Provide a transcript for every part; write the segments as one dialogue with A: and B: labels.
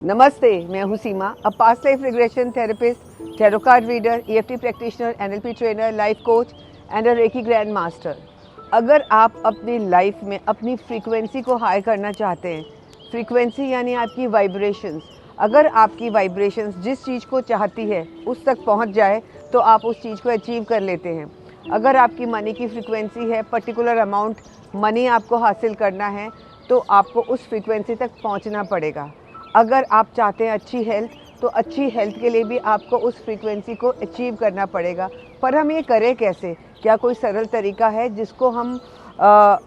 A: नमस्ते, मैं हूँ Seema, a past life regression therapist, tarot card reader, EFT practitioner, NLP trainer, life coach and a reiki grand master. अगर आप अपनी life में अपनी फ्रीक्वेंसी को हाई करना चाहते हैं, फ्रीक्वेंसी यानी आपकी वाइब्रेशंस, अगर आपकी वाइब्रेशंस जिस चीज़ को चाहती है उस तक पहुँच जाए तो आप उस चीज़ को अचीव कर लेते हैं। अगर आपकी मनी की फ्रीक्वेंसी है, पर्टिकुलर अमाउंट मनी आपको हासिल करना है तो आपको उस फ्रीक्वेंसी तक पहुँचना पड़ेगा। अगर आप चाहते हैं अच्छी हेल्थ, तो अच्छी हेल्थ के लिए भी आपको उस फ्रीक्वेंसी को अचीव करना पड़ेगा। पर हम ये करें कैसे? क्या कोई सरल तरीका है जिसको हम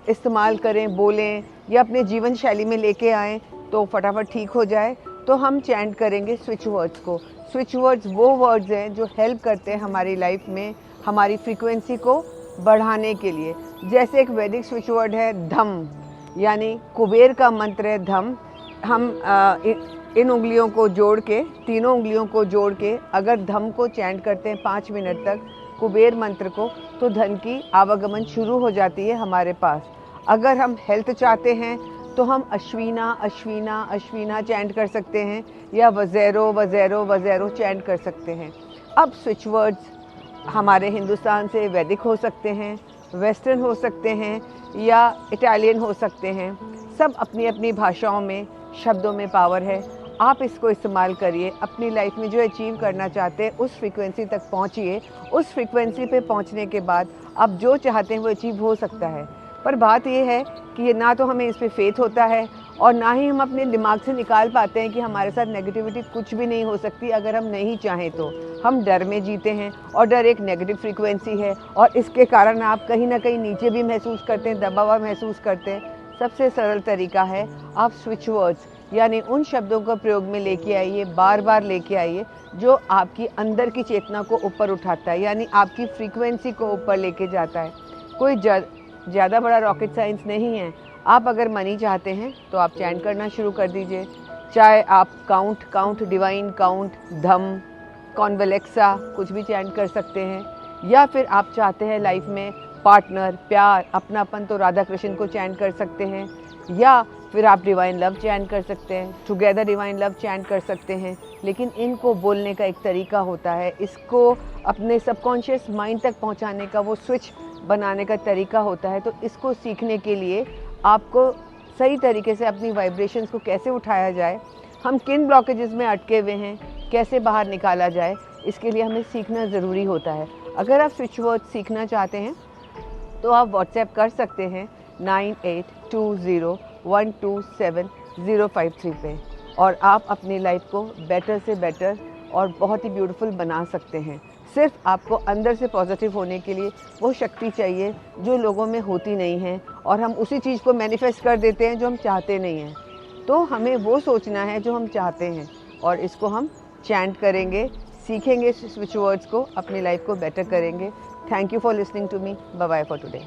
A: इस्तेमाल करें, बोलें या अपने जीवन शैली में लेके आएँ तो फटाफट ठीक हो जाए? तो हम चैंट करेंगे स्विच वर्ड्स को। स्विच वर्ड्स वो वर्ड्स हैं जो हेल्प करते हैं हमारी लाइफ में हमारी फ्रीक्वेंसी को बढ़ाने के लिए। जैसे एक वैदिक स्विच वर्ड है धम, यानी कुबेर का मंत्र है धम। हम इन उंगलियों को जोड़ के, तीनों उंगलियों को जोड़ के अगर धम को चैंट करते हैं 5 मिनट तक कुबेर मंत्र को, तो धन की आवागमन शुरू हो जाती है हमारे पास। अगर हम हेल्थ चाहते हैं तो हम अश्वीना अश्वीना अश्वीना चैंट कर सकते हैं या वज़ेरो वज़ेरो वज़ेरो चैंट कर सकते हैं। अब स्विच वर्ड्स हमारे हिंदुस्तान से वैदिक हो सकते हैं, वेस्टर्न हो सकते हैं या इटालियन हो सकते हैं। सब अपनी अपनी भाषाओं में शब्दों में पावर है। आप इसको इस्तेमाल करिए, अपनी लाइफ में जो अचीव करना चाहते हैं उस फ्रीक्वेंसी तक पहुंचिए। उस फ्रीक्वेंसी पे पहुंचने के बाद आप जो चाहते हैं वो अचीव हो सकता है। पर बात ये है कि ये ना तो हमें इस पे फेथ होता है और ना ही हम अपने दिमाग से निकाल पाते हैं कि हमारे साथ नेगेटिविटी कुछ भी नहीं हो सकती अगर हम नहीं चाहें तो। हम डर में जीते हैं और डर एक नेगेटिव फ्रीक्वेंसी है और इसके कारण आप कहीं ना कहीं नीचे भी महसूस करते हैं, दबा हुआ महसूस करते हैं। सबसे सरल तरीका है, आप स्विच वर्ड्स यानी उन शब्दों का प्रयोग में लेके आइए, बार बार लेके आइए जो आपकी अंदर की चेतना को ऊपर उठाता है, यानी आपकी फ्रीक्वेंसी को ऊपर लेके जाता है। कोई ज़्यादा बड़ा रॉकेट साइंस नहीं है। आप अगर मनी चाहते हैं तो आप चैंट करना शुरू कर दीजिए। चाहे आप काउंट डिवाइन काउंट, धम, कॉन्वेलेक्सा कुछ भी चैंट कर सकते हैं। या फिर आप चाहते हैं लाइफ में पार्टनर, प्यार, अपनापन, तो राधा कृष्ण को चैंट कर सकते हैं। या फिर आप डिवाइन लव चैंट कर सकते हैं, टुगेदर डिवाइन लव चैंट कर सकते हैं। लेकिन इनको बोलने का एक तरीका होता है, इसको अपने सबकॉन्शियस माइंड तक पहुंचाने का वो स्विच बनाने का तरीका होता है। तो इसको सीखने के लिए आपको सही तरीके से अपनी वाइब्रेशंस को कैसे उठाया जाए, हम किन ब्लॉकेजेस में अटके हुए हैं, कैसे बाहर निकाला जाए, इसके लिए हमें सीखना ज़रूरी होता है। अगर आप स्विच वर्ड सीखना चाहते हैं तो आप व्हाट्सएप कर सकते हैं 9820127053 पे और आप अपनी लाइफ को बेटर से बेटर और बहुत ही ब्यूटीफुल बना सकते हैं। सिर्फ आपको अंदर से पॉजिटिव होने के लिए वो शक्ति चाहिए जो लोगों में होती नहीं है और हम उसी चीज़ को मैनिफेस्ट कर देते हैं जो हम चाहते नहीं हैं। तो हमें वो सोचना है जो हम चाहते हैं और इसको हम चैंट करेंगे, सीखेंगे स्विच वर्ड्स को, अपनी लाइफ को बेटर करेंगे। Thank you for listening to me. Bye bye for today.